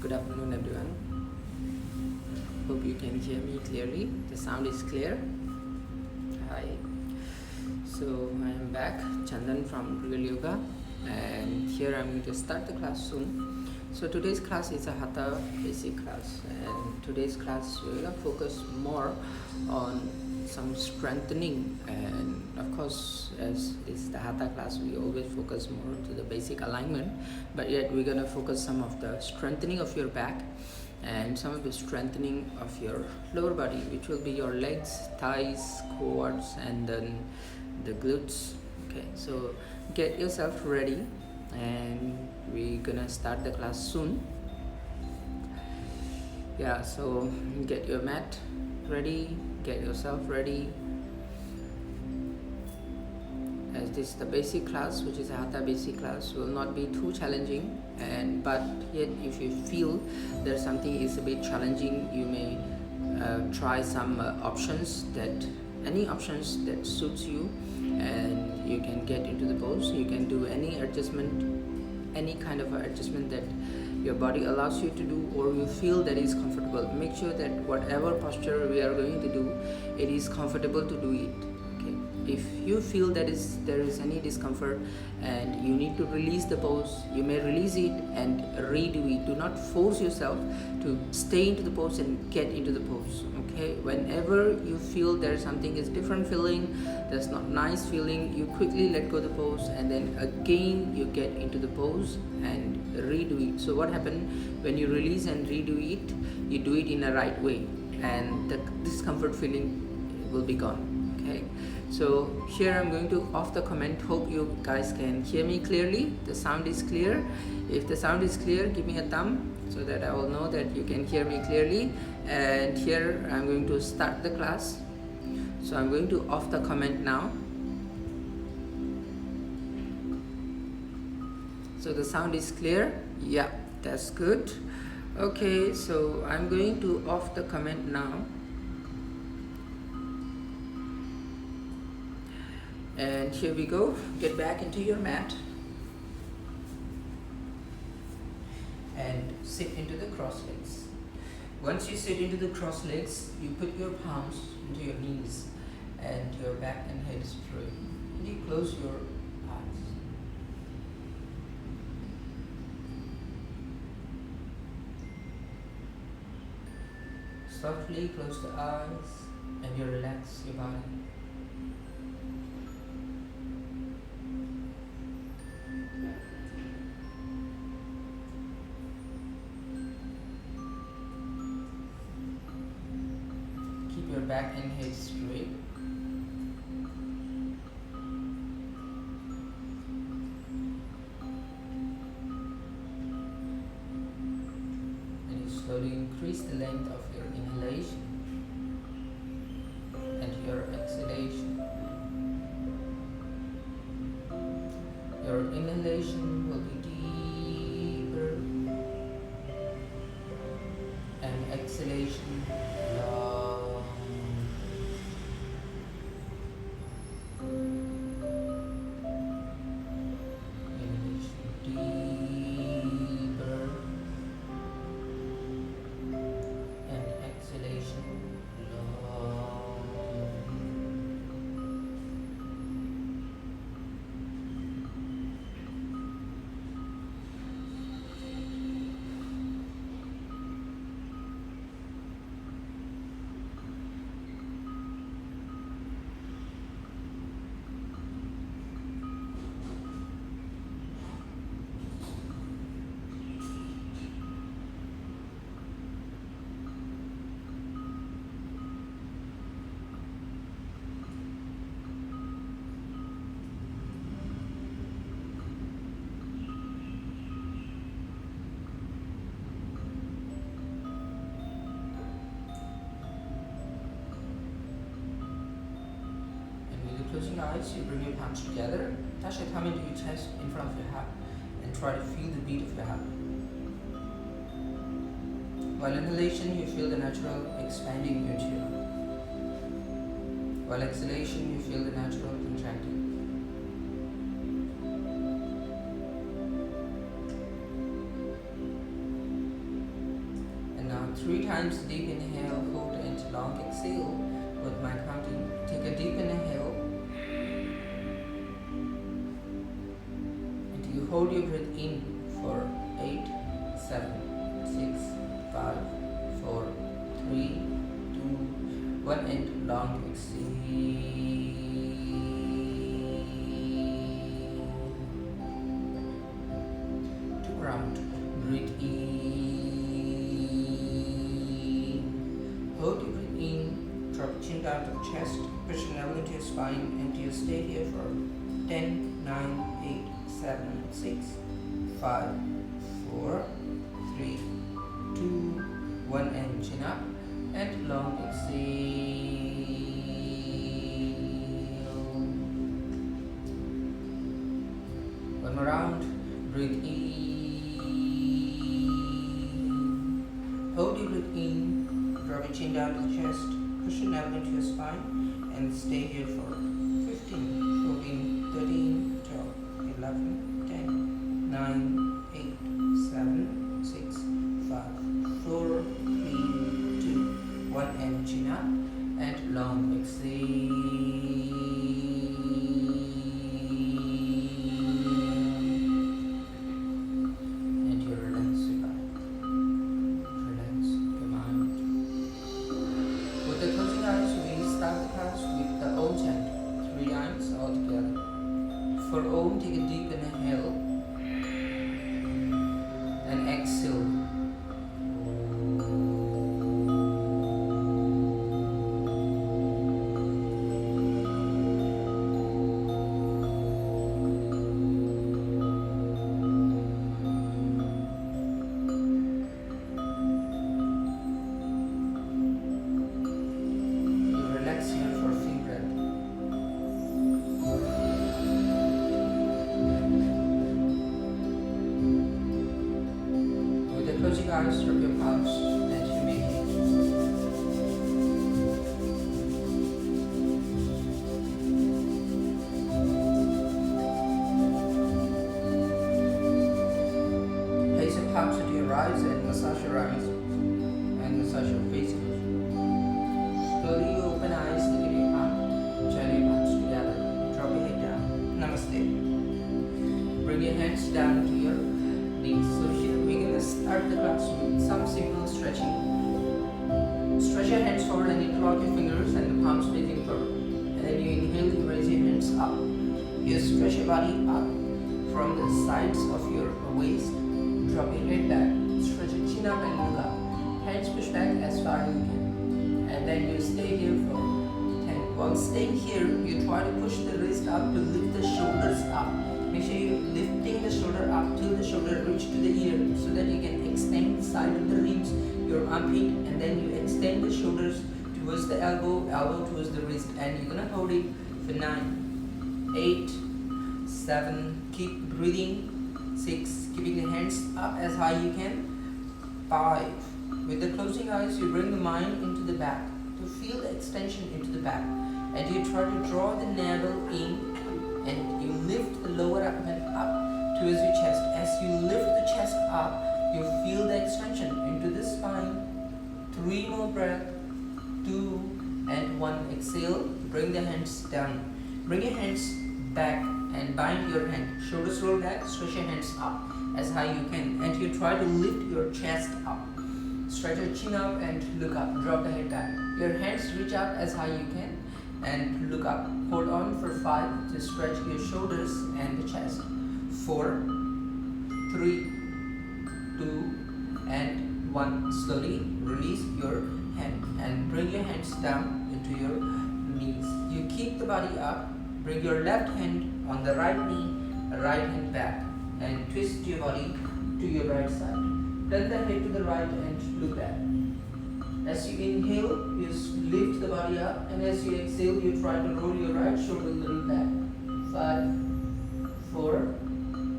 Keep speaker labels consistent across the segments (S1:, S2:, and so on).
S1: Good afternoon, everyone. Hope you can hear me clearly. The sound is clear. Hi. So I am back, Chandan from Real Yoga, and here I'm going to start the class soon. So today's class is a Hatha basic class, and today's class we're going to focus more on some strengthening, and of course, as it's the Hatha class, we always focus more to the basic alignment, but yet we're going to focus some of the strengthening of your back and some of the strengthening of your lower body, which will be your legs, thighs, quads, and then the glutes. Okay, so get yourself ready, and we're gonna start the class soon. Yeah, so get your mat ready, get yourself ready, as this is the basic class, which is a Hatha basic class, will not be too challenging, and but yet if you feel there's something is a bit challenging, you may try some any options that suits you, and you can get into the pose. You can do any adjustment, any kind of adjustment that your body allows you to do, or you feel that is comfortable. Make sure that whatever posture we are going to do, it is comfortable to do it. If you feel that there is any discomfort and you need to release the pose, you may release it and redo it. Do not force yourself to stay into the pose and get into the pose. Okay, whenever you feel there's something is different feeling, there's not nice feeling, you quickly let go the pose, and then again you get into the pose and redo it. So what happens when you release and redo it, you do it in a right way, and the discomfort feeling will be gone. Okay, so here I'm going to off the comment. Hope you guys can hear me clearly. The sound is clear. If the sound is clear, give me a thumb so that I will know that you can hear me clearly. And here I'm going to start the class. So I'm going to off the comment now. So the sound is clear. Yeah, that's good. Okay, so I'm going to off the comment now. And here we go. Get back into your mat and sit into the cross legs. Once you sit into the cross legs, you put your palms into your knees and your back and head straight. And you close your eyes. Softly close the eyes and you relax your body. Your back and head straight. And you slowly increase the length of your inhalation and your exhalation. Your inhalation will be deeper and exhalation long. Closing eyes, you bring your palms together, touch your thumb into your chest in front of your heart, and try to feel the beat of your heart. While inhalation, you feel the natural expanding into your heart. While exhalation, you feel the natural contracting. 3 times deep inhale, hold and long exhale. With my counting, take a deep inhale. And you hold your breath in for 8, 7, 6, 5, 4, 3, 2, 1 and long exhale. 2 round. Breathe in. Hold your breath in. Drop chin down to the chest. Push your elbow into your spine and you stay here for 10, 9, 8, 7, 6, 5, 4, 3, 2, 1 and chin up and long exhale. One more round. Breathe in. Hold your breath in. Drop your chin down to the chest. Push your elbow into your spine and stay here for 15, 14, 13, 12, 11, 10, 9, 8, 7, 6, 5, 4, 3, 2, 1 and chin up and long exhale. And you relax your body. Relax your mind. With the closing eyes, we start the class with the Om chant, 3 times all together. For Om, take a deep inhale and exhale. You relax here for a few breaths. With the closing eyes, rub your palms and humidity. Place your palms into your eyes and massage your eyes and massage your face. Slowly you open eyes, look at your palm, join your palms together, drop your head down. Namaste. Bring your hands down to your knees. So here we're going to start the class with some simple stretching. Stretch your hands forward and interlock your fingers and the palms facing forward. And then you inhale, you raise your hands up. You stretch your body up from the sides of your waist. Drop your head back, stretch your chin up and look up. Hands push back as far as you can. And then you stay here for 10. While staying here, you try to push the wrist up to lift the shoulders up. Make sure you're lifting the shoulder up till the shoulder reach to the ear so that you can extend the side of the ribs, your armpit, and then you extend the shoulders towards the elbow, elbow towards the wrist, and you're gonna hold it for 9, 8, 7, keep breathing, 6, keeping the hands up as high you can, 5. With the closing eyes, you bring the mind into the back to feel the extension into the back, and you try to draw the navel in, and you lift the lower abdomen up towards your chest. As you lift the chest up, you feel the extension into the spine. 3 more breaths, 2 and 1. Exhale. Bring the hands down. Bring your hands back and bind your hand. Shoulders roll back. Stretch your hands up as high you can, and you try to lift your chest up. Stretch your chin up and look up. Drop the head back. Your hands reach out as high you can and look up. Hold on for 5 to stretch your shoulders and the chest. 4, 3, 2 and 1. Slowly release your hand and bring your hands down into your knees. You keep the body up. Bring your left hand on the right knee, right hand back, and twist your body to your right side. Turn the head to the right and look back. As you inhale, you lift the body up, and as you exhale, you try to roll your right shoulder a little back. 5, 4,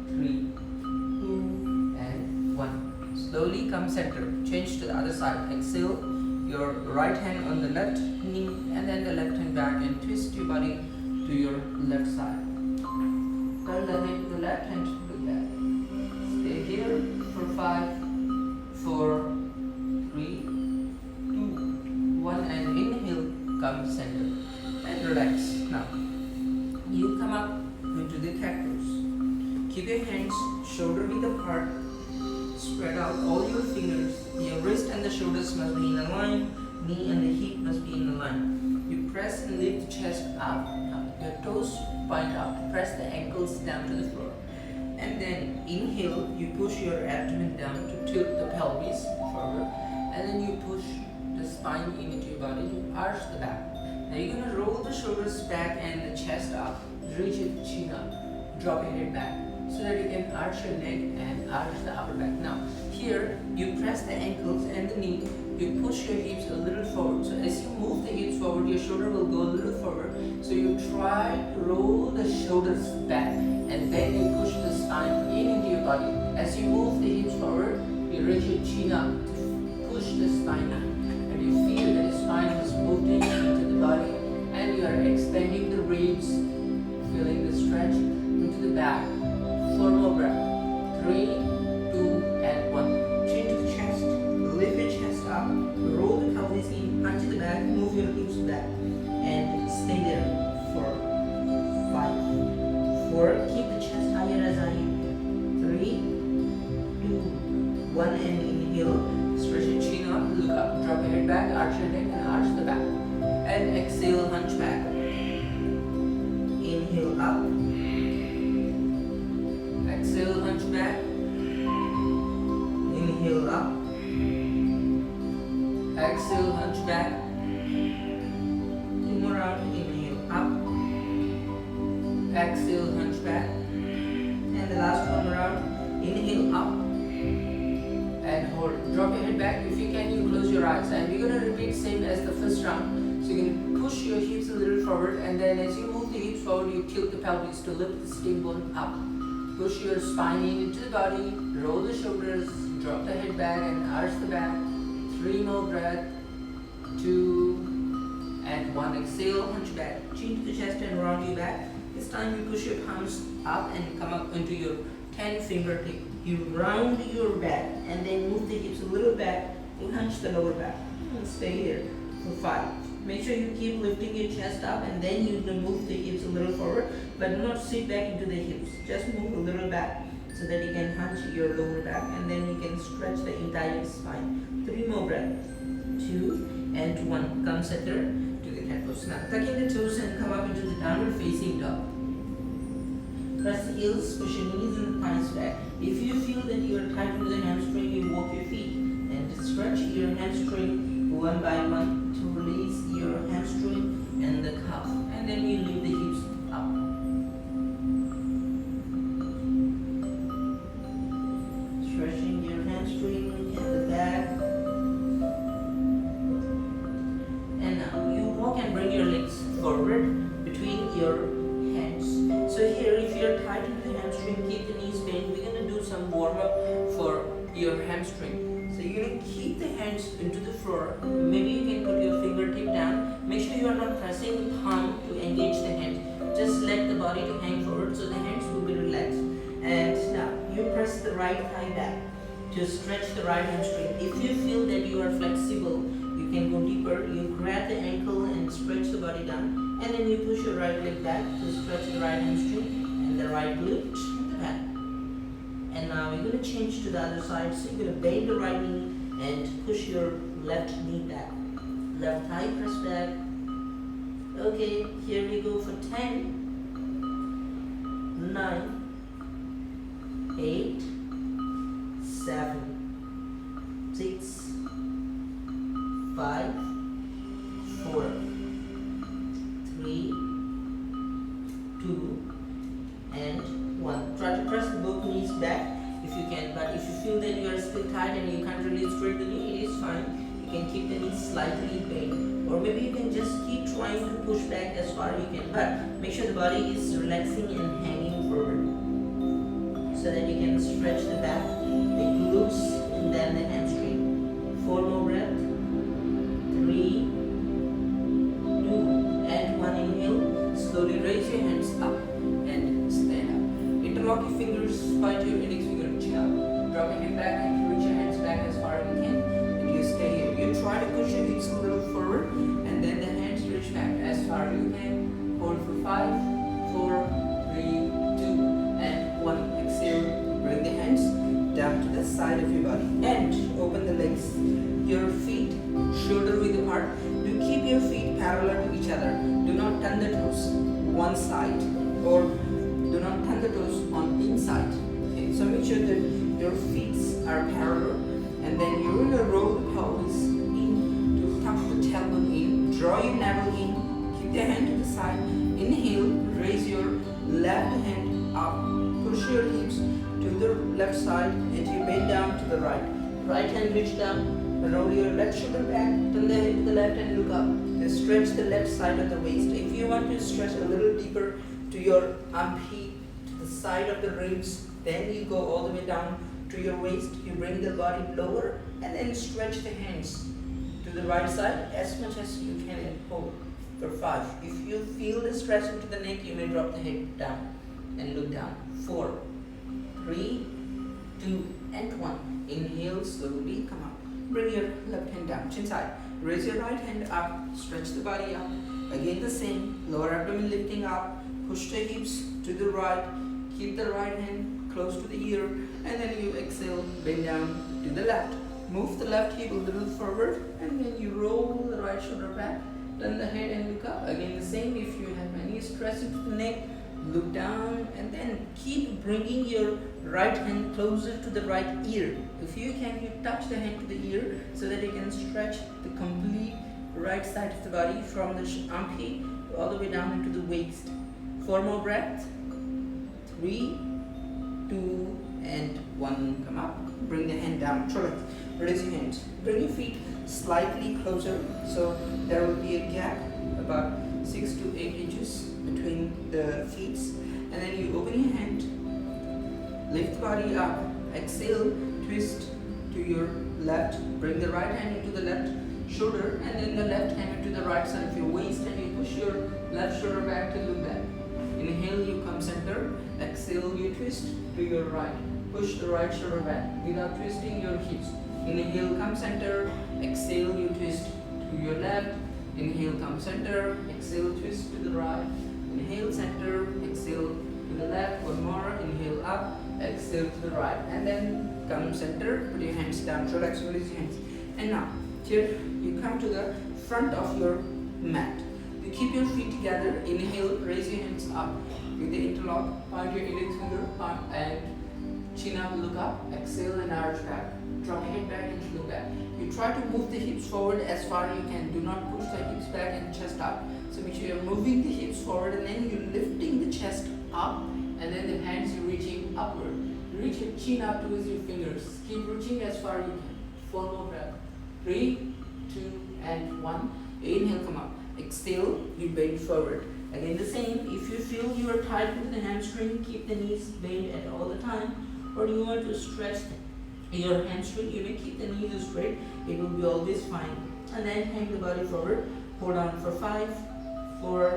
S1: 3, 2 and 1. Slowly come center. Change to the other side. Exhale, your right hand on the left knee, and then the left hand back, and twist your body to your left side. Turn the head to the left and look back. Stay here for 5, 4, 3, shoulders must be in a line, knee and the hip must be in a line. You press and lift the chest up, your toes point up, press the ankles down to the floor. And then inhale, you push your abdomen down to tilt the pelvis forward, and then you push the spine into your body to arch the back. Now you're going to roll the shoulders back and the chest up, reach your chin up, drop your head back, so that you can arch your neck and arch the upper back. Now here, you press the ankles and the knee, you push your hips a little forward. So as you move the hips forward, your shoulder will go a little forward. So you try to roll the shoulders back, and then you push the spine into your body. As you move the hips forward, you raise your chin up to push the spine up. And you feel that the spine is moving into the body, and you are expanding the ribs, feeling the stretch into the back. 4 more breaths. 3, 2, and 1. Chin to the chest, lift your chest up, roll the pelvis in, punch the back, move your hips back, and stay there for 5, 4. Keep the chest higher as I inhale. 3, 2, 1, and inhale. Stretch your chin up, look up, drop your head back, arch your neck, and arch the back. And exhale, hunch back. Inhale up. Exhale, hunch back. Inhale up. Exhale, hunch back. 2 more rounds. Inhale up. Exhale, hunch back. And the last one round. Inhale up. And hold. Drop your head back. If you can, you close your eyes. And we're going to repeat same as the first round. So you can push your hips a little forward. And then as you move the hips forward, you tilt the pelvis to lift the skin bone up. Push your spine into the body, roll the shoulders, drop the head back and arch the back. 3 more breaths, 2, and 1. Exhale, hunch back, chin to the chest and round your back. This time you push your palms up and come up into your 10 fingertip. You round your back and then move the hips a little back. You hunch the lower back. And stay here for 5. Make sure you keep lifting your chest up, and then you move the hips a little forward, but do not sit back into the hips. Just move a little back so that you can hunch your lower back, and then you can stretch the entire spine. 3 more breaths. 2 and 1. Come center to the cat pose. Now tuck in the toes and come up into the downward facing dog. Press the heels, push your knees and the thighs back. If you feel that you are tight to the hamstring, you walk your feet and stretch your hamstring one by one to release your hamstring and the calf, and then you lift the hips up. Stretching your hamstring and the back. And now you walk and bring your legs forward between your hands. So here, if you're tight into the hamstring, keep the knees bent. We're going to do some warm up for your hamstring. So you're going to keep the hands into the floor. Maybe you can put your fingertip down. Make sure you are not pressing the palm to engage the hand. Just let the body to hang forward so the hands will be relaxed. And now you press the right thigh back to stretch the right hamstring. If you feel that you are flexible, you can go deeper. You grab the ankle and stretch the body down. And then you push your right leg back to stretch the right hamstring and the right glute and the back. And now we're going to change to the other side. So you're going to bend the right knee and push your left knee back. Left thigh press back. Okay, here we go for 10, 9, 8, 7, 6, 5, 4, 3, 2, and 1. Try to press both knees back if you can, but if you feel that you are still tight and you can't really straight the knee, it is fine. You can keep the knee slightly bent, or maybe you can just keep trying to push back as far as you can, but make sure the body is relaxing and hanging forward so that you can stretch the back, the glutes, and then the hamstring. 4 more breaths. 3, 2, and 1. Inhale. Slowly raise your hands up and stand up. Interlock your fingers, point your index finger to chin up. Drop your head back and reach your hands back as far as you can. And you stay here. You try to push your hips a little forward, and then the hands reach back as far as you can. Hold for 5, 4, 3, 2, and 1. Exhale. Bring the hands down to the side of your body and open the legs. Your parallel to each other. Do not turn the toes one side, or do not turn the toes on inside. Okay, so make sure that your feet are parallel, and then you're going to roll the pelvis in to tuck the tailbone in, draw your navel in, keep the hand to the side, inhale, raise your left hand up, push your hips to the left side and you bend down to the right. Right hand reach down, roll your left shoulder back, turn the head to the left and look up. Then stretch the left side of the waist. If you want to stretch a little deeper to your armpit, to the side of the ribs, then you go all the way down to your waist. You bring the body lower and then stretch the hands to the right side as much as you can and hold for 5. If you feel the stretch into the neck, you may drop the head down and look down. 4, 3, 2 and 1. Inhale, slowly come up. Bring your left hand down, chin side. Raise your right hand up, stretch the body up. Again the same, lower abdomen lifting up. Push the hips to the right. Keep the right hand close to the ear. And then you exhale, bend down to the left. Move the left hip a little forward. And then you roll the right shoulder back. Turn the head and look up. Again the same, if you have any stress into the neck, look down and then keep bringing your right hand closer to the right ear. If you can, you touch the hand to the ear so that you can stretch the complete right side of the body from the armpit all the way down into the waist. 4 more breaths. 3, 2 and 1. Come up. Bring the hand down. Raise your hands. Bring your feet slightly closer, so there will be a gap about 6 to 8 inches between the feet, and then you open your hand, lift the body up, exhale, twist to your left, bring the right hand into the left shoulder and then the left hand into the right side of your waist, and you push your left shoulder back to look back. Inhale, you come center, exhale, you twist to your right, push the right shoulder back without twisting your hips. Inhale, come center, exhale, you twist to your left. Inhale, come center, exhale, twist to the right. Inhale, center, exhale to the left. One more, inhale up, exhale to the right. And then come center, put your hands down, relax, release your hands. And now, here you come to the front of your mat. You keep your feet together, inhale, raise your hands up with the interlock, point your index finger, and chin up, look up, exhale and arch back. Drop your head back and look back. You try to move the hips forward as far as you can. Do not push the hips back and chest up. So make sure you're moving the hips forward and then you're lifting the chest up, and then the hands you're reaching upward. Reach your chin up towards your fingers. Keep reaching as far as you can. 4 more breaths. 3, 2 and 1. Inhale, come up. Exhale, you bend forward. Again the same. If you feel you are tight with the hamstring, keep the knees bent at all the time. Or you want to stretch your hamstring, you may keep the knees straight. It will be always fine. And then hang the body forward. Hold on for 5, 4,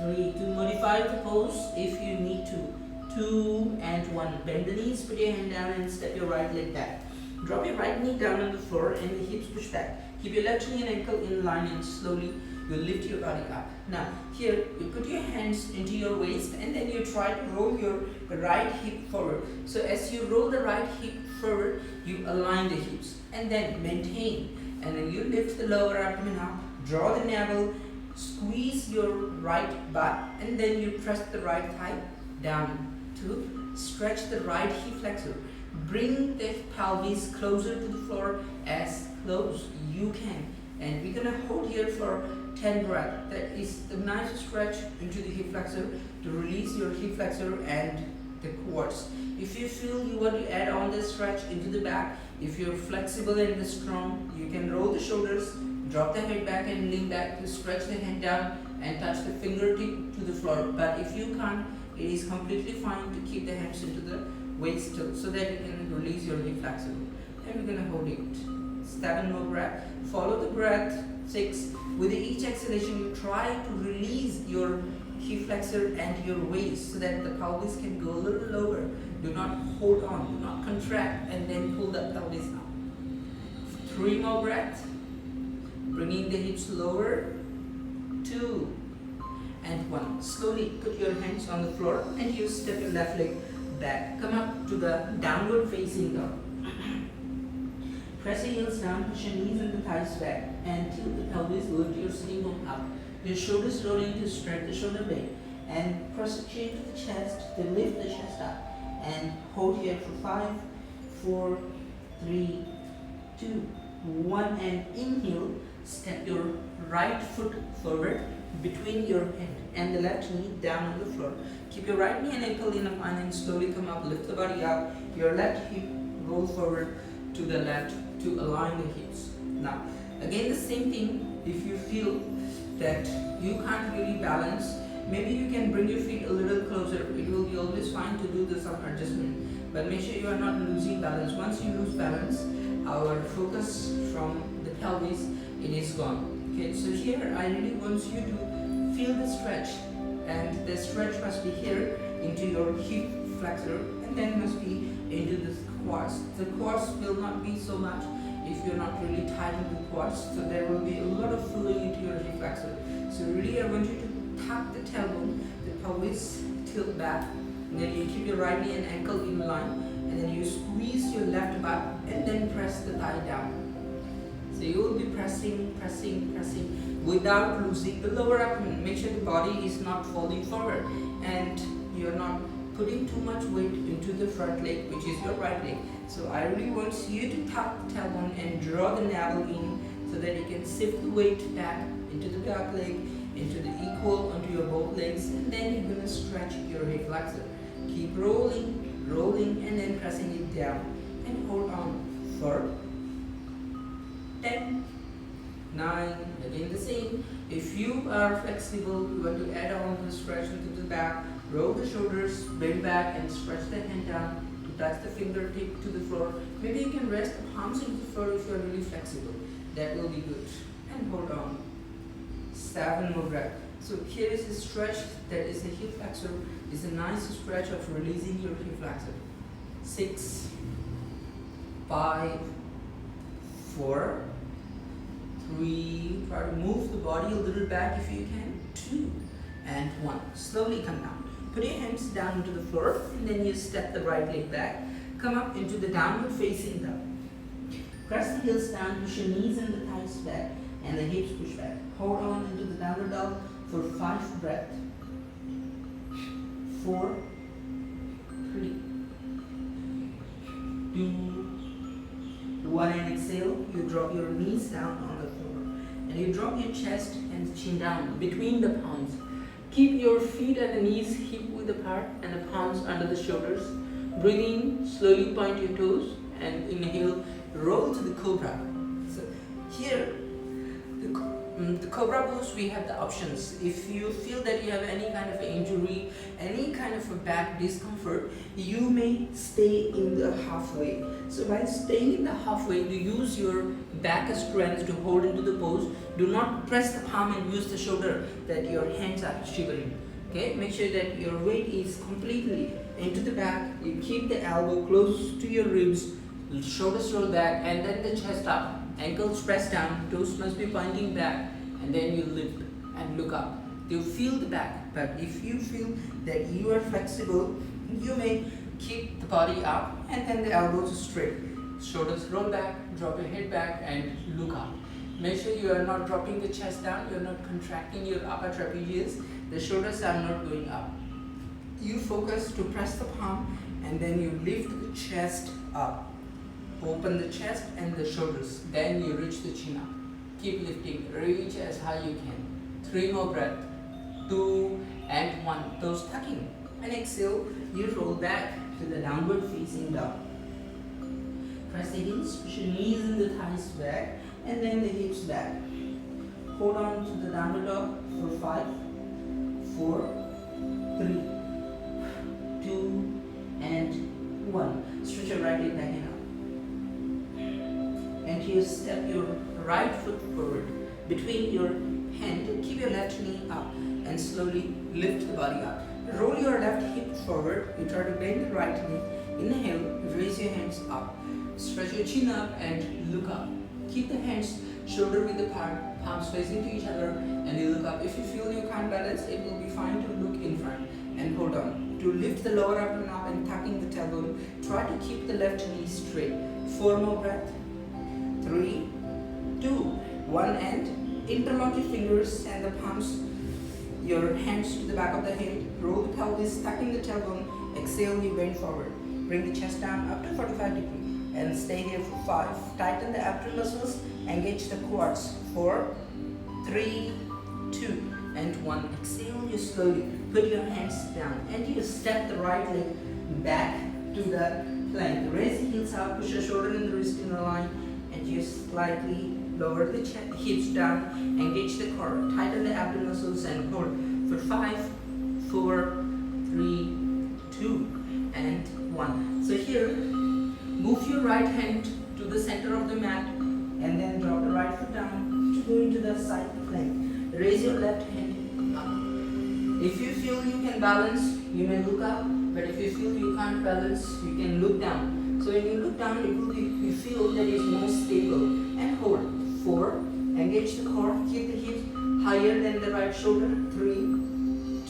S1: 3. To modify the pose if you need to. 2 and 1. Bend the knees, put your hand down and step your right leg back. Drop your right knee down on the floor and the hips push back. Keep your left knee and ankle in line and slowly you lift your body up. Now here you put your hands into your waist and then you try to roll your right hip forward. So as you roll the right hip forward, you align the hips and then maintain. And then you lift the lower abdomen up, draw the navel, squeeze your right butt, and then you press the right thigh down to stretch the right hip flexor. Bring the pelvis closer to the floor, as close you can. And we're gonna hold here for 10 breaths. That is the nice stretch into the hip flexor to release your hip flexor and the quads. If you feel you want to add on the stretch into the back, if you're flexible and strong, you can roll the shoulders, drop the head back and lean back to stretch the hand down and touch the fingertip to the floor. But if you can't, it is completely fine to keep the hands into the waist so that you can release your hip flexor. And we're gonna hold it. 7 more breaths. Follow the breath. 6. With each exhalation, you try to release your hip flexor and your waist so that the pelvis can go a little lower. Do not hold on, do not contract and then pull the pelvis up. 3 more breaths. Bringing the hips lower. 2 and 1. Slowly put your hands on the floor and you step your left leg back. Come up to the downward facing dog. Press your heels down, push your knees and the thighs back, and tilt the pelvis, lift your sitting bone up. Your shoulders rolling to stretch the shoulder blade, and press the chin to the chest, then lift the chest up, and hold here for 5, 4, 3, 2, 1, and inhale. Step your right foot forward between your head and the left knee down on the floor. Keep your right knee and ankle in a line and slowly come up, lift the body up. Your left hip roll forward to the left to align the hips. Now, again the same thing. If you feel that you can't really balance, maybe you can bring your feet a little closer. It will be always fine to do some adjustment, but make sure you are not losing balance. Once you lose balance, our focus from the pelvis, it is gone. Okay, so here I really want you to feel the stretch, and the stretch must be here into your hip flexor, and then must be into the quads. The quads will not be so much if you're not really tight in the quads, so there will be a lot of filling into your hip flexor. So really I want you to tuck the tailbone, the pelvis tilt back, and then you keep your right knee and ankle in line, and then you squeeze your left butt and then press the thigh down. So you will be pressing without losing the lower abdomen. Make sure the body is not falling forward and you're not putting too much weight into the front leg, which is your right leg. So I really want you to tuck the tailbone and draw the navel in so that you can shift the weight back into the back leg, into the equal onto your both legs, and then you're going to stretch your hip flexor. Keep rolling, and then pressing it down, and hold on for 10, 9, again the same. If you are flexible, you want to add on the stretch into the back, roll the shoulders, bend back and stretch the hand down to touch the fingertip to the floor. Maybe you can rest the palms into the floor if you are really flexible. That will be good. And hold on. 7 more breaths. So here is a stretch that is a hip flexor. It's a nice stretch of releasing your hip flexor. 6, 5, 4, 3, try to move the body a little back if you can, 2, and 1. Slowly come down. Put your hands down into the floor, and then you step the right leg back. Come up into the downward facing dog. Press the heels down, push your knees and the thighs back, and the hips push back. Hold on into the downward dog for 5 breaths. 4, 3, 2, 1, and exhale. You drop your knees down on the floor, and you drop your chest and chin down between the palms. Keep your feet and the knees hip width apart and the palms under the shoulders. Breathe in, slowly point your toes, and inhale, roll to the cobra. So here, the cobra pose, we have the options. If you feel that you have any kind of injury, any kind of a back discomfort, you may stay in the halfway. So by staying in the halfway, you use your back strength to hold into the pose. Do not press the palm and use the shoulder that your hands are shivering. Okay, make sure that your weight is completely into the back. You keep the elbow close to your ribs, shoulders roll back, and then the chest up. Ankles press down, toes must be pointing back, and then you lift and look up. You feel the back, but if you feel that you are flexible, you may keep the body up and then the elbows straight. Shoulders roll back, drop your head back and look up. Make sure you are not dropping the chest down, you are not contracting your upper trapezius, the shoulders are not going up. You focus to press the palm and then you lift the chest up. Open the chest and the shoulders, then you reach the chin up. Keep lifting, reach as high you can. 3 more breaths, 2 and 1, toes tucking. And exhale, you roll back to the downward facing dog. Press the heels, push your knees and the thighs back, and then the hips back. Hold on to the downward dog for 5, 4, 3, 2 and 1. Stretch your right leg back and up. And you step your right foot forward between your hand. Keep your left knee up and slowly lift the body up. Roll your left hip forward. You try to bend the right knee. Inhale, raise your hands up. Stretch your chin up and look up. Keep the hands shoulder width apart, palms facing to each other, and you look up. If you feel you can't balance, it will be fine to look in front and hold on. To lift the lower abdomen up and tucking the tailbone, try to keep the left knee straight. 4 more breaths. one end. Interlock your fingers and the palms, your hands to the back of the head. Roll the pelvis, tucking the tailbone. Exhale, you bend forward. Bring the chest down up to 45 degrees and stay here for 5. Tighten the abdomen muscles, engage the quads. 4, 3, 2, and 1. Exhale, you slowly put your hands down and you step the right leg back to the plank. Raise the heels up, push the shoulder and the wrist in a line, and you slightly lower the hips down, engage the core, tighten the abdomen muscles and hold for 5, 4, 3, 2, and 1. So here, move your right hand to the center of the mat and then drop the right foot down to go into the side plank. Raise your left hand up. If you feel you can balance, you may look up, but if you feel you can't balance, you can look down. So when you look down, you feel that it's more stable, and hold. 4, engage the core, keep the hips higher than the right shoulder. 3,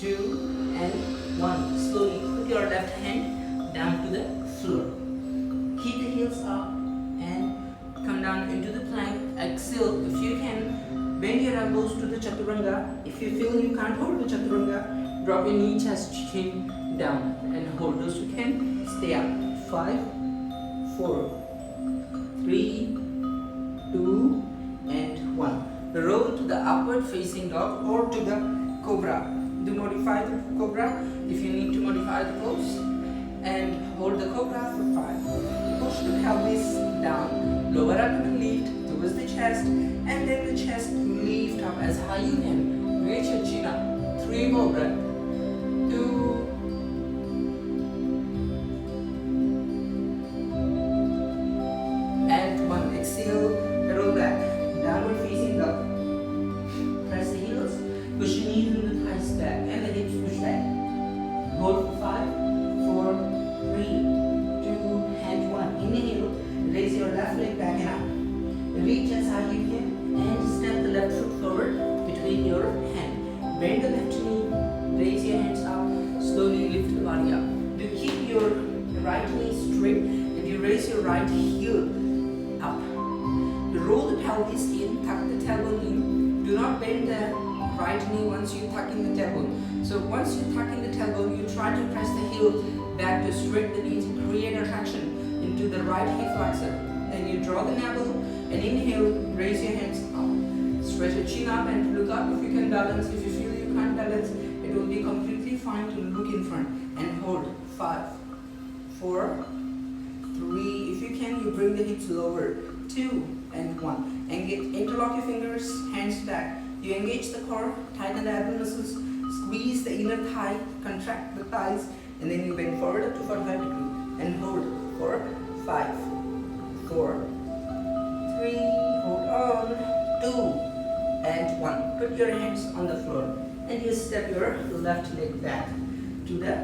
S1: 2, and 1. Slowly put your left hand down to the floor. Keep the heels up and come down into the plank. Exhale. If you can, bend your elbows to the chaturanga. If you feel you can't hold the chaturanga, drop your knee, chest, chin down and hold. Those who can, stay up. 5, 4, 3, 2, and 1. Roll to the upward facing dog or to the cobra. Do modify the cobra if you need to modify the pose. And hold the cobra for 5. Push the pelvis down, lower abdomen lift towards the chest, and then the chest lift up as high you can. Reach your chin up. 3 more breath. 2, and 1. Exhale, roll back. Downward facing dog. Press the heels, push your knees and the thighs back, and the hips push back. Hold for 5, 4, 3, 2, and 1. Inhale, raise your left leg back and up. Reach as high you can and step the left foot forward between your hands. Bend the left knee, raise your hands up, slowly lift the body up. Do keep your right knee straight and you raise your right heel up. Roll the pelvis in, tuck the tailbone in. Do not bend the right knee once you tuck in the tailbone. So once you tuck in the tailbone, you try to press the heel back to straighten the knees, create a traction into the right hip flexor. Then you draw the navel and inhale, raise your hands up. Stretch your chin up and look up if you can balance. If you feel you can't balance, it will be completely fine to look in front and hold. 5, 4, 3, if you can, you bring the hips lower. 2, and 1. Interlock your fingers, hands back. You engage the core, tighten the abdomen muscles, squeeze the inner thigh, contract the thighs, and then you bend forward up to 45 degrees and hold for 5, 4, 3, hold on, 2, and 1. Put your hands on the floor and you step your left leg back to the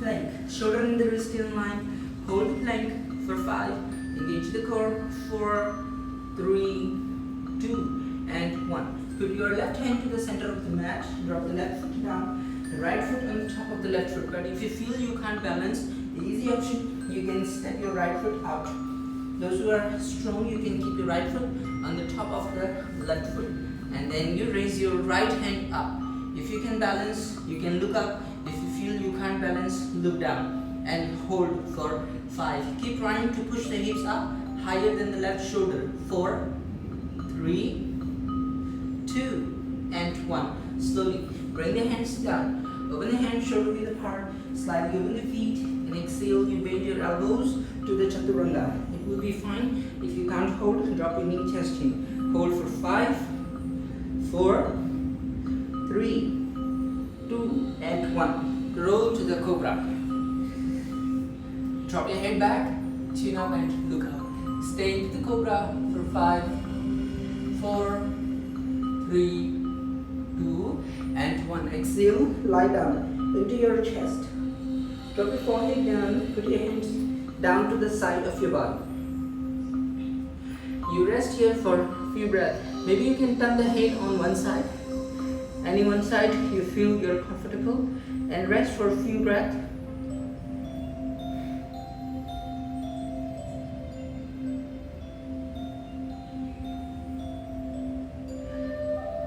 S1: plank. Shoulder and the wrist in line. Hold the plank for 5. Engage the core. 4, 3, 2, and 1. Put your left hand to the center of the mat. Drop the left foot down. The right foot on the top of the left foot. But if you feel you can't balance, the easy option, you can step your right foot out. Those who are strong, you can keep your right foot on the top of the left foot. And then you raise your right hand up. If you can balance, you can look up. If you feel you can't balance, look down. And hold for 5. Keep trying to push the hips up higher than the left shoulder. 4, 3, 2, and 1. Slowly bring the hands down. Open the hands shoulder width apart. Slightly open the feet. And exhale, you bend your elbows to the chaturanga. It will be fine. If you can't hold, drop your knee, chest, chin. Hold for 5, 4, 3, 2, and 1. Roll to the cobra. Drop your head back, chin up and look up. Stay into the cobra for 5, 4, 3, 2, and 1. Exhale, lie down into your chest. Drop your forehead down, put your hands down to the side of your body. You rest here for a few breaths. Maybe you can turn the head on one side. Any one side you feel you're comfortable, and rest for a few breaths.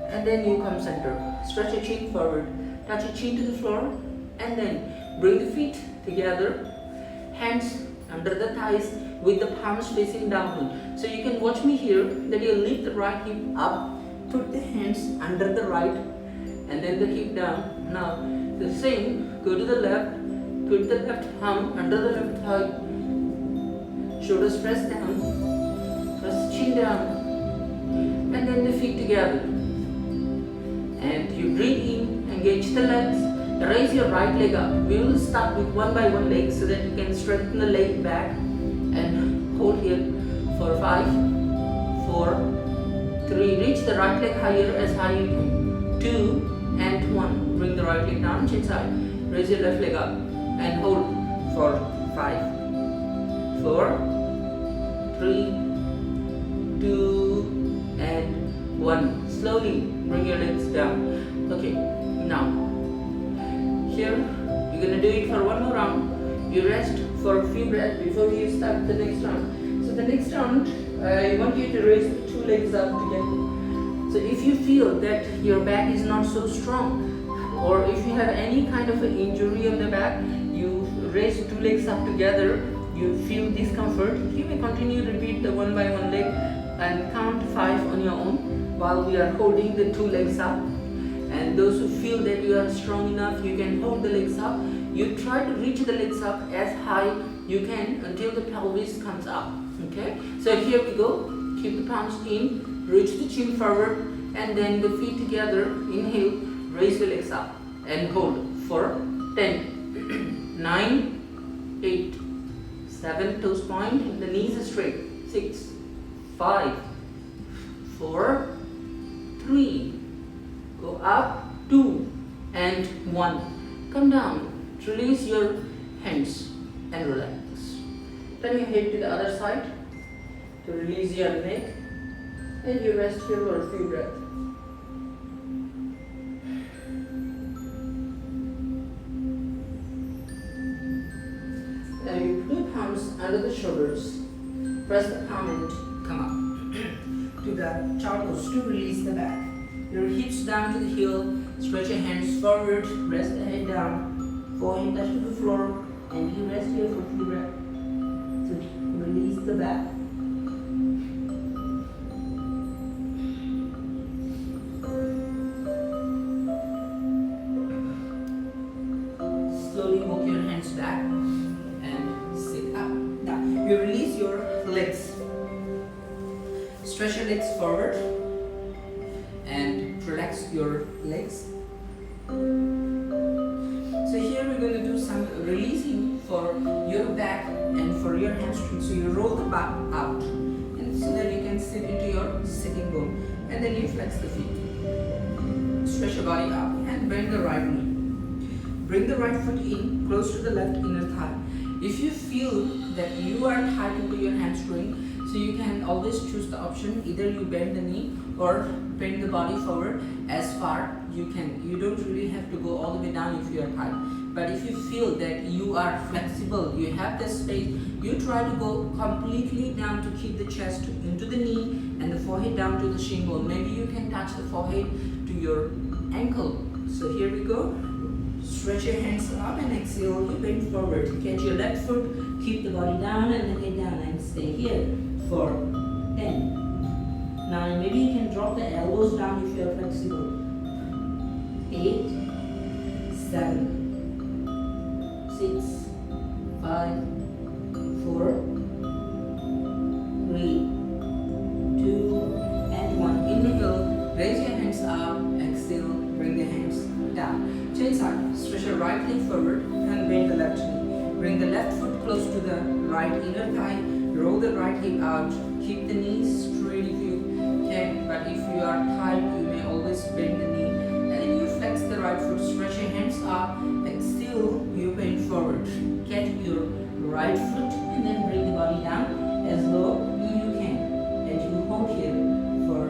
S1: and then you come center. Stretch your chin forward, touch your chin to the floor, and then bring the feet together, hands under the thighs with the palms facing downward. So you can watch me here that you lift the right hip up, put the hands under the right, and then the hip down. Now the same, go to the left, put the left palm under the left thigh, shoulders press down, press chin down, and then the feet together. And you breathe in, engage the legs, raise your right leg up. We will start with one by one leg so that you can strengthen the leg back and hold here for 5, 4, 3. Reach the right leg higher as high you can. 2 and 1. Bring the right leg down, chin side. Raise your left leg up and hold for 5, 4, 3, 2 and 1. Slowly bring your legs down. Okay, now here you're gonna do it for one more round. You rest for a few breaths before you start the next round. So the next round, I want you to raise the 2 legs up together. So if you feel that your back is not so strong, or if you have any kind of an injury on the back, you raise 2 legs up together, you feel discomfort, you may continue to repeat the one by one leg and count 5 on your own while we are holding the 2 legs up. And those who feel that you are strong enough, you can hold the legs up. You try to reach the legs up as high you can until the pelvis comes up. Okay, so here we go. Keep the palms in, reach the chin forward, and then the feet together. Inhale, raise the legs up and hold for 10, 9, 8, 7, toes point, the knees are straight, 6, 5, 4, 3, go up, 2 and 1. Come down, release your hands and relax. Turn your head to the other side to release your neck, and you rest here for a few breaths. Now you put your palms under the shoulders, press the palm and come up to the child pose to release the back. Your hips down to the heel, stretch your hands forward, rest the head down, forehead touch to the floor, and you rest here for a few breaths to release the back. Slowly walk your hands back and sit up. Now you release your legs. Stretch your legs forward and relax your legs. So here we're going to do some releasing for your back and for your hamstrings. So you roll the back out, and so that you can sit into your sitting bone, and then you flex the feet. Stretch your body up and bend the right knee. Bring the right foot in, close to the left inner thigh. If you feel that you are tight into your hamstring, so you can always choose the option, either you bend the knee or bend the body forward as far you can. You don't really have to go all the way down if you are tight. But if you feel that you are flexible, you have the space, you try to go completely down to keep the chest into the knee and the forehead down to the shin bone. Maybe you can touch the forehead to your ankle. So here we go. Stretch your hands up and exhale, you bend forward. Catch your left foot, keep the body down and the head down, and stay here for 10, 9. Maybe you can drop the elbows down if you are flexible. 8, 7, 6, 5, 4, 3, 2 and 1. Inhale, raise your hands up, exhale, bring the hands down. Chin side, stretch your right leg forward and bend the left knee. Bring the left foot close to the right inner thigh, roll the right hip out, keep the knees straight if you can, but if you are tight, you may always bend the knee. And then you flex the right foot, stretch your hands up, exhale, you bend forward. Catch your right foot and then bring the body down as low as you can. And you hold here for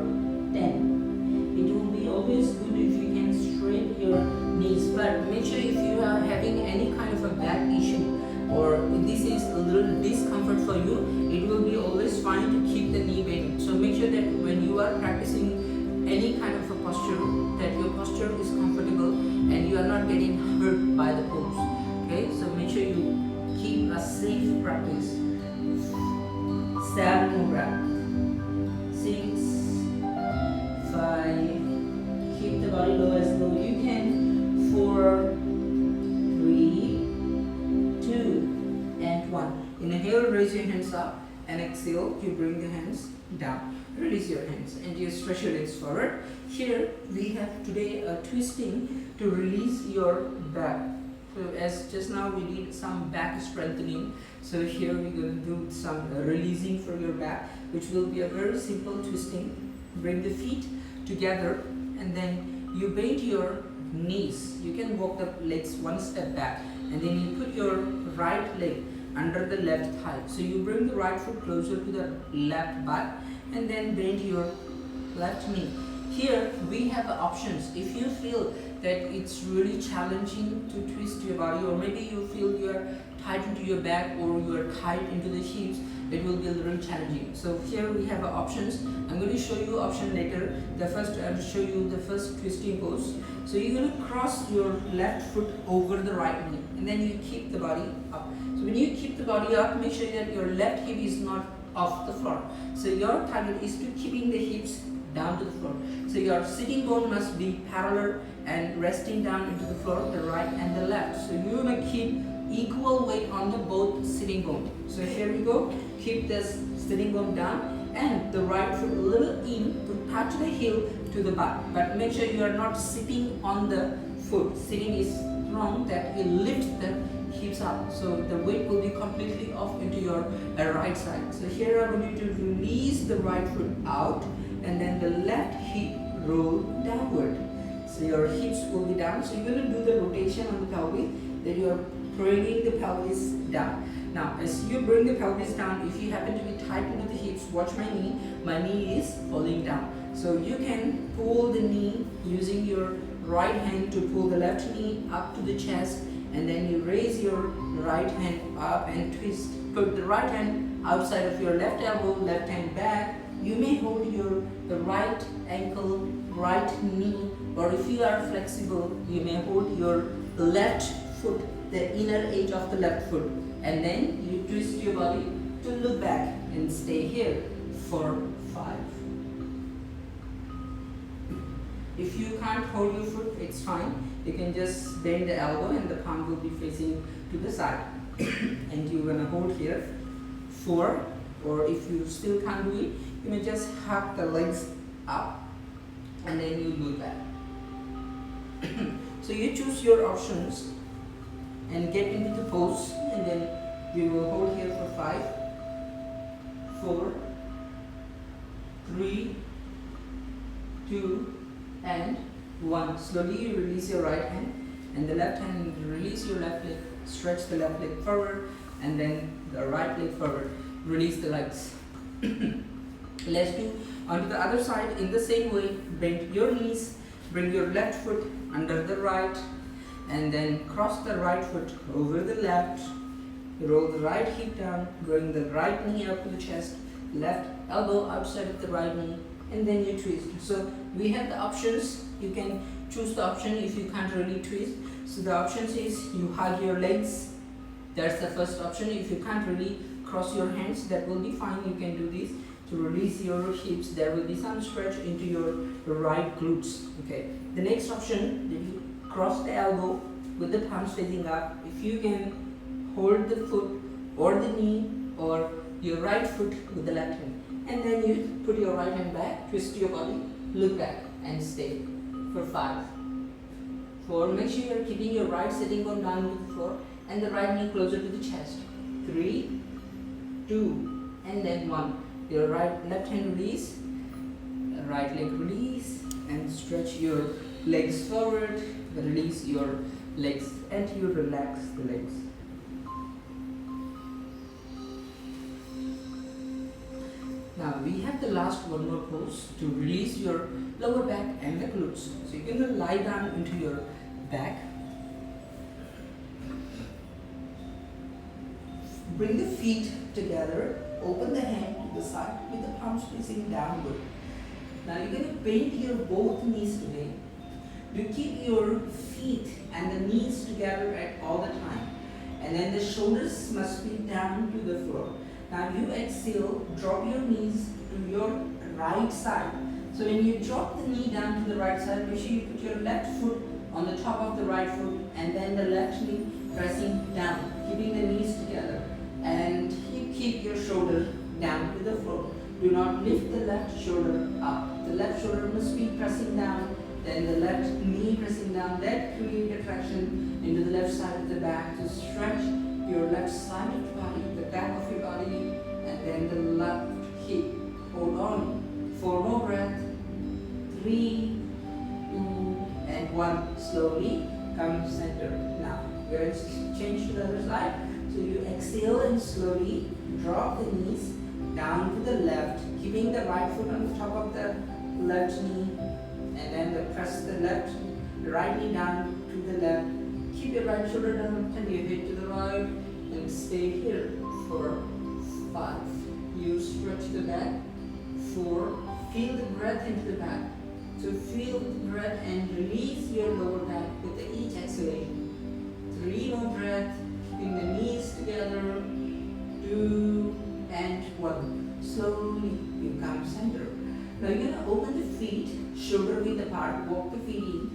S1: 10. It will be always good if you can straighten your knees, but make sure if you are having any kind of a back issue or if this is a little discomfort for you, it will be always fine to keep the knee bent. So make sure that when you are practicing any kind of a posture, that your posture is comfortable and you are not getting hurt by the pose. Okay, so make sure you keep a safe practice. 7 more breath. 6, 5, keep the body low as low you can. 4, 3, 2, and 1. Inhale, raise your hands up, and exhale, you bring the hands down. Release your hands and you stretch your legs forward. Here we have today a twisting to release your back. So as just now we did some back strengthening, so here we're going to do some releasing for your back, which will be a very simple twisting. Bring the feet together and then you bend your knees. You can walk the legs one step back and then you put your right leg under the left thigh. So you bring the right foot closer to the left butt and then bend your left knee. Here we have options. If you feel that it's really challenging to twist your body, or maybe you feel you are tight into your back or you are tight into the hips, it will be really challenging. So here we have options. I'm going to show you option later. The first I will show you the first twisting pose. So you're going to cross your left foot over the right knee and then you keep the body up. So when you keep the body up, make sure that your left hip is not off the floor. So your target is to keeping the hips down to the floor. So your sitting bone must be parallel and resting down into the floor, the right and the left. So you're going to keep equal weight on the both sitting bone. So here we go. Keep this sitting bone down and the right foot a little in to touch the heel to the butt. But make sure you are not sitting on the foot. Sitting is wrong, that you lift the hips up. So the weight will be completely off into your right side. So here I want you to release the right foot out and then the left hip roll downward. So your hips will be down. So you're going to do the rotation on the pelvis, that you are bringing the pelvis down. Now as you bring the pelvis down, if you happen to be tight into the hips, watch my knee. My knee is falling down. So you can pull the knee using your right hand to pull the left knee up to the chest, and then you raise your right hand up and twist. Put the right hand outside of your left elbow, left hand back. You may hold the right ankle, right knee, or if you are flexible, you may hold your left foot, the inner edge of the left foot, and then you twist your body to look back and stay here for 5. If you can't hold your foot, it's fine. You can just bend the elbow and the palm will be facing to the side. And you're gonna hold here 4, or if you still can't do it, you may just hug the legs up and then you look back. So you choose your options and get into the pose, and then you will hold here for 5, 4, 3, 2, and 1. Slowly you release your right hand and the left hand, release your left leg, stretch the left leg forward and then the right leg forward, release the legs. Let's do onto the other side in the same way. Bend your knees, bring your left foot under the right and then cross the right foot over the left. Roll the right hip down, bring the right knee up to the chest, left elbow outside of the right knee, and then you twist. So we have the options. You can choose the option if you can't really twist. So the options is you hug your legs. That's the first option. If you can't really cross your hands, that will be fine. You can do this to release your hips. There will be some stretch into your right glutes. Okay. The next option, you cross the elbow with the palms facing up. If you can hold the foot or the knee or your right foot with the left hand, and then you put your right hand back, twist your body, look back and stay for 5, 4. Make sure you are keeping your right sitting bone down with the floor and the right knee closer to the chest. 3, 2, and then 1. Your left hand release, right leg release, and stretch your legs forward. Release your legs and you relax the legs. Now we have the last one more pose to release your lower back and the glutes. So you can lie down into your back. Bring the feet together, open the hand to the side with the palms facing downward. Now you're going to bend your both knees today. You keep your feet and the knees together at all the time. And then the shoulders must be down to the floor. Now you exhale, drop your knees to your right side. So when you drop the knee down to the right side, make sure you put your left foot on the top of the right foot and then the left knee pressing down, keeping the knees together. And you keep your shoulder down to the floor. Do not lift the left shoulder up. The left shoulder must be pressing down, then the left knee pressing down. That creates attraction into the left side of the back to stretch your left side of the body, the back of your body, and then the left hip. Hold on. 4 more breaths. 3, 2, and 1. Slowly come center. Now we're going to change to the other side. So you exhale and slowly drop the knees down to the left, keeping the right foot on the top of the left knee, and then press the right knee down to the left. Keep your right shoulder down, turn your head to the right, and stay here for 5. You stretch the back. 4. Feel the breath into the back. So feel the breath and release your lower back with each exhalation. 3 more breaths, keeping the knees together. 2 and 1. Slowly you come center. Now you're going to open the feet, shoulder width apart, walk the feet in,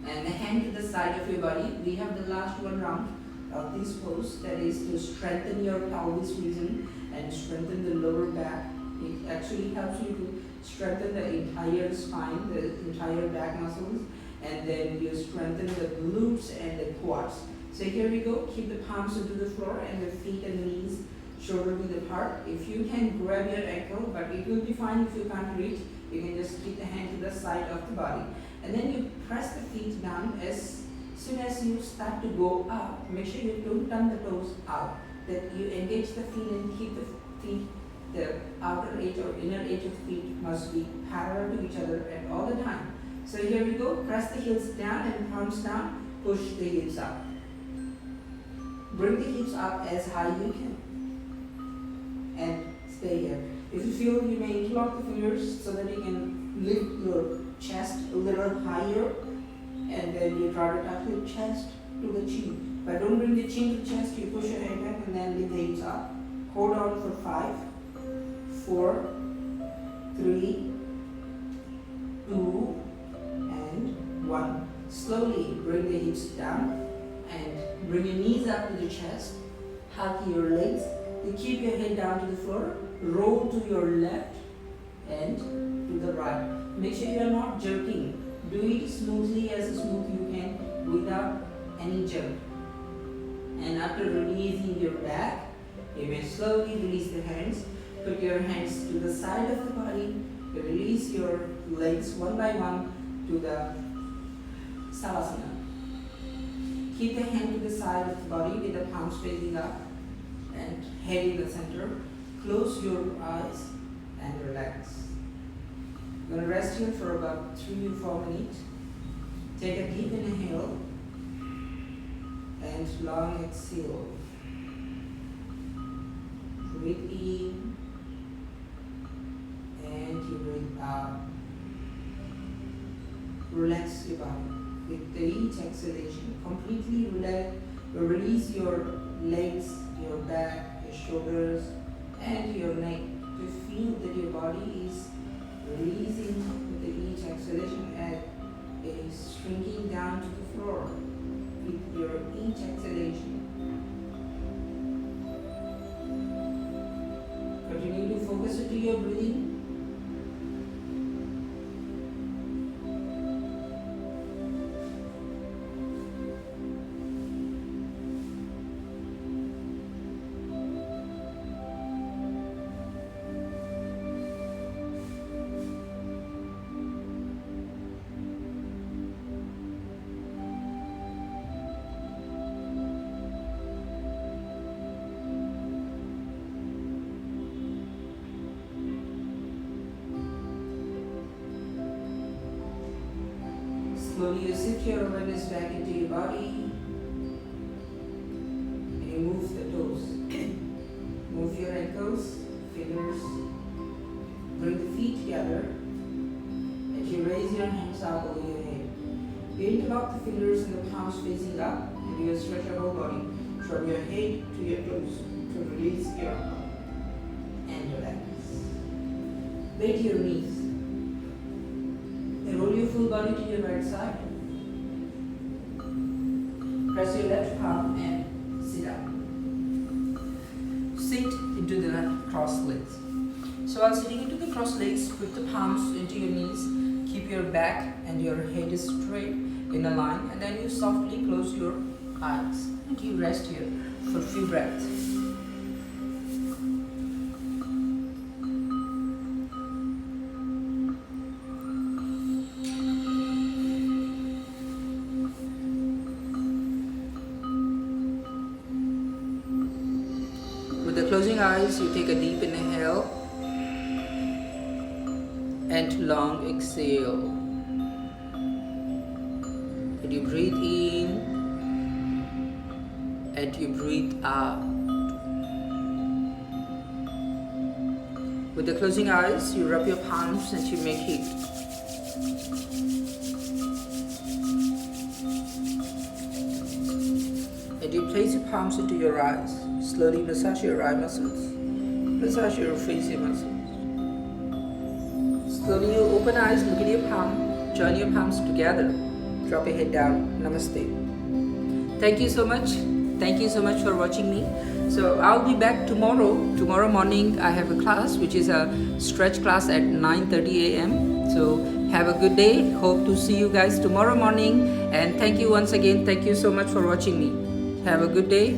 S1: and the hand to the side of your body. We have the last one round of this pose, that is to strengthen your pelvis region and strengthen the lower back. It actually helps you to strengthen the entire spine, the entire back muscles, and then you strengthen the glutes and the quads. So here we go. Keep the palms into the floor and the feet and knees shoulder width apart. If you can grab your ankle, but it will be fine if you can't reach. You can just keep the hand to the side of the body. And then you press the feet down. As soon as you start to go up, make sure you don't turn the toes out. That you engage the feet and keep the feet, the outer edge or inner edge of the feet must be parallel to each other at all the time. So here we go. Press the heels down and palms down. Push the hips up. Bring the hips up as high you can. And stay here. If you feel, you may interlock the fingers so that you can lift your chest a little higher, and then you try to touch your chest to the chin. But don't bring the chin to the chest, you push your head back and then lift the hips up. Hold on for 5, 4, 3, 2, and 1. Slowly bring the hips down and bring your knees up to the chest. Hug your legs. You keep your head down to the floor. Roll to your left and to the right. Make sure you are not jerking. Do it smoothly, as smooth you can, without any jerk. And after releasing your back, you may slowly release the hands. Put your hands to the side of the body. Release your legs one by one to the Savasana. Keep the hand to the side of the body with the palms facing up and head in the center. Close your eyes and relax. I'm going to rest here for about 3 or 4 minutes. Take a deep inhale and long exhale. Breathe in and you breathe out. Relax your body. With each exhalation, completely relax. Release your legs, your back, your shoulders, and your neck to feel that your body is releasing with each exhalation and is shrinking down to the floor with your each exhalation. Continue to focus into your breathing. Slowly you shift your awareness back into your body and you move the toes. Move your ankles, fingers. Bring the feet together. your hands out over your head. You interlock the fingers and the palms facing up, and you stretch your whole body from your head to your toes to release your arm and relax. Bend your knees. And roll your full body to your right side. Press your left palm and sit up. Sit into the crossed legs. So while sitting into the crossed legs, put the palms into your knees. Keep your back and your head straight in a line, and then you softly close your eyes and you rest here for a few breaths. With the closing eyes, you take a deep inhale and long exhale. And you breathe in and you breathe out. With the closing eyes, you rub your palms and you make heat. And you place your palms into your eyes. Slowly massage your eye muscles. Massage your facial muscles. Slowly you open eyes, look at your palm, join your palms together. Drop your head down. Namaste. Thank you so much. Thank you so much for watching me. So I'll be back tomorrow. Tomorrow morning I have a class which is a stretch class at 9:30 a.m. So have a good day. Hope to see you guys tomorrow morning. And thank you once again. Thank you so much for watching me. Have a good day.